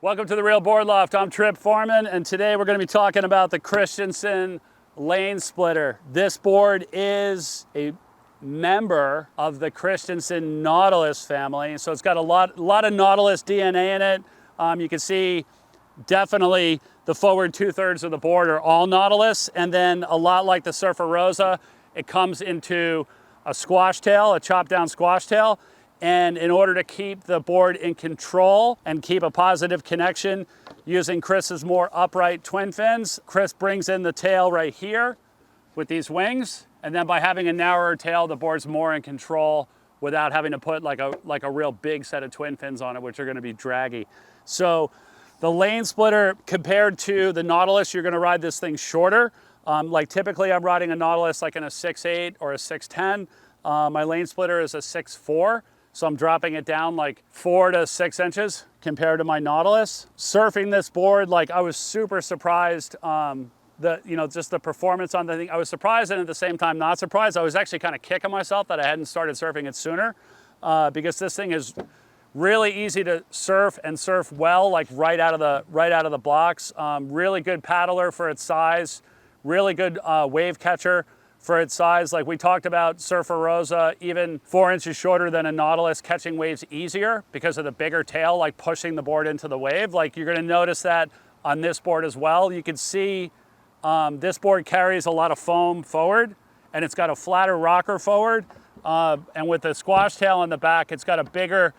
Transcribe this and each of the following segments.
Welcome to the Real Board Loft. I'm Trip Forman, and today we're going to be talking about the Christenson lane splitter. This board is a member of the Christenson Nautilus family, so it's got a lot of Nautilus DNA in it. You can see definitely the forward 2/3 of the board are all Nautilus, and then a lot like the Surfer Rosa, it comes into a squash tail, a chopped down squash tail. And in order to keep the board in control and keep a positive connection using Chris's more upright twin fins, Chris brings in the tail right here with these wings. And then by having a narrower tail, the board's more in control without having to put like a real big set of twin fins on it, which are gonna be draggy. So the lane splitter compared to the Nautilus, you're gonna ride this thing shorter. Like typically I'm riding a Nautilus like in a 6'8" or a 6'10". My lane splitter is a 6'4". So I'm dropping it down like 4 to 6 inches compared to my Nautilus. Surfing this board, like I was super surprised, just the performance on the thing. I was surprised and at the same time not surprised. I was actually kind of kicking myself that I hadn't started surfing it sooner because this thing is really easy to surf and surf well, like right out of the blocks. Really good paddler for its size, really good wave catcher for its size. Like we talked about, Surfer Rosa, even 4 inches shorter than a Nautilus, catching waves easier because of the bigger tail, like pushing the board into the wave. Like you're gonna notice that on this board as well. You can see this board carries a lot of foam forward, and it's got a flatter rocker forward. And with the squash tail on the back, it's got a bigger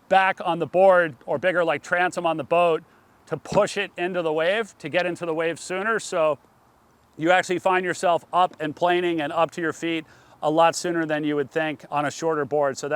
back on the board, or bigger like transom on the boat, to push it into the wave, to get into the wave sooner. So you actually find yourself up and planing and up to your feet a lot sooner than you would think on a shorter board. So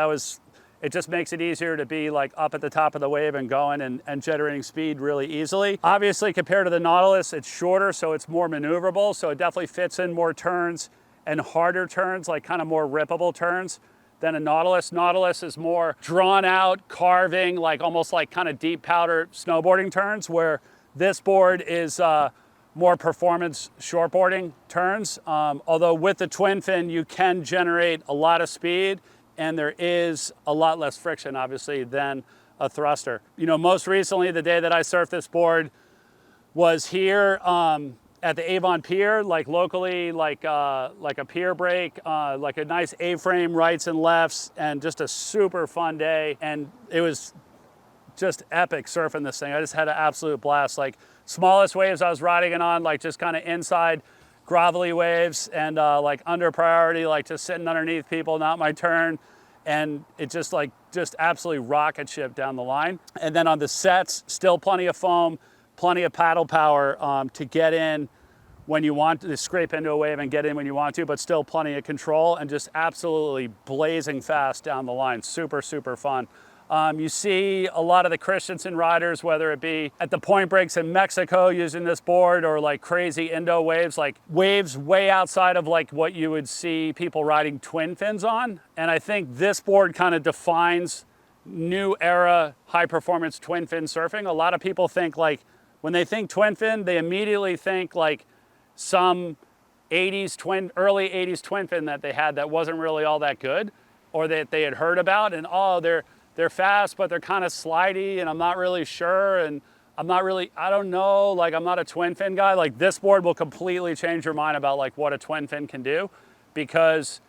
it just makes it easier to be like up at the top of the wave and going and generating speed really easily. Obviously, compared to the Nautilus, it's shorter, so it's more maneuverable. So it definitely fits in more turns and harder turns, like kind of more rippable turns than a Nautilus. Nautilus is more drawn out, carving, like almost like kind of deep powder snowboarding turns, where this board is, more performance shortboarding turns. Although with the twin fin, you can generate a lot of speed, and there is a lot less friction, obviously, than a thruster. You know, most recently, the day that I surfed this board was here at the Avon Pier, like locally, like a pier break, like a nice A-frame rights and lefts, and just a super fun day. And it was just epic surfing this thing. I just had an absolute blast. Like smallest waves I was riding it on, like just kind of inside grovelly waves, and like under priority, like just sitting underneath people, not my turn. And it just absolutely rocket ship down the line. And then on the sets, still plenty of foam, plenty of paddle power to get in when you want to, scrape into a wave and get in when you want to, but still plenty of control, and just absolutely blazing fast down the line. Super, super fun. You see a lot of the Christenson riders, whether it be at the point breaks in Mexico using this board, or like crazy Indo waves, like waves way outside of like what you would see people riding twin fins on. And I think this board kind of defines new era high performance twin fin surfing. A lot of people think, like when they think twin fin, they immediately think like some early 80s twin fin that they had that wasn't really all that good, or that they had heard about, and they're fast, but they're kind of slidey, and I'm not really sure, and I don't know, like I'm not a twin fin guy. Like this board will completely change your mind about like what a twin fin can do, because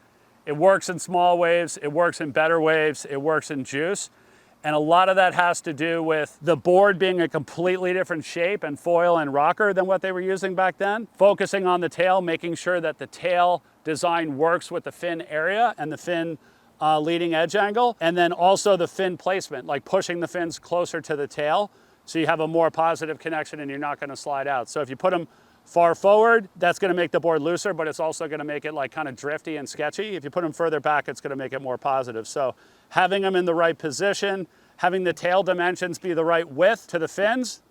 it works in small waves, it works in better waves, it works in juice. And a lot of that has to do with the board being a completely different shape and foil and rocker than what they were using back then. Focusing on the tail, making sure that the tail design works with the fin area and the fin leading edge angle, and then also the fin placement, like pushing the fins closer to the tail so you have a more positive connection and you're not going to slide out. So if you put them far forward, that's going to make the board looser, but it's also going to make it like kind of drifty and sketchy. If you put them further back, it's going to make it more positive. So having them in the right position, having the tail dimensions be the right width to the fins,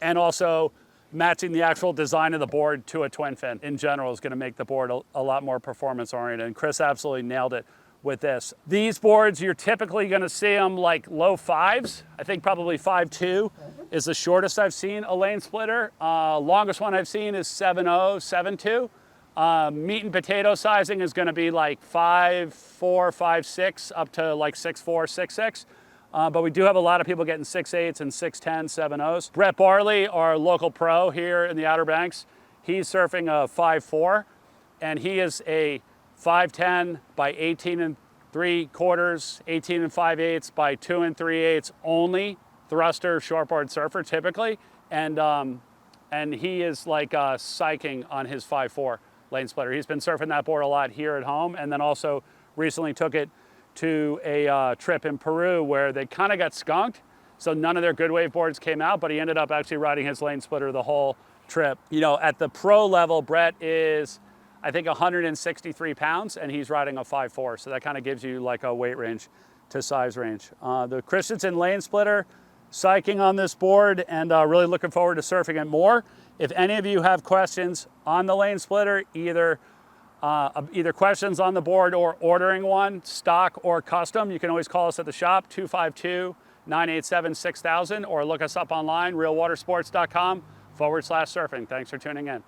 and also matching the actual design of the board to a twin fin in general is going to make the board a lot more performance oriented. And Chris absolutely nailed it with this. These boards, you're typically going to see them like low 5s. I think probably 5'2" is the shortest I've seen a lane splitter. Longest one I've seen is 7'0", 7'2". Meat and potato sizing is going to be like 5'4", 5'6", up to like 6'4", 6'6". But we do have a lot of people getting 6.8s and 6.10, 7.0s. Brett Barley, our local pro here in the Outer Banks, he's surfing a 5.4, and he is a 5.10 by 18 3/4, 18 5/8 by 2 3/8 only thruster shortboard surfer typically, and he is like psyching on his 5.4 lane splitter. He's been surfing that board a lot here at home, and then also recently took it to a trip in Peru where they kind of got skunked, so none of their good wave boards came out, but he ended up actually riding his lane splitter the whole trip. You know, at the pro level, Brett is, I think, 163 pounds, and he's riding a 5.4, so that kind of gives you like a weight range to size range. The Christenson lane splitter, psyching on this board, and really looking forward to surfing it more. If any of you have questions on the lane splitter, either questions on the board or ordering one, stock or custom, you can always call us at the shop, 252-987-6000, or look us up online, realwatersports.com/surfing. Thanks for tuning in.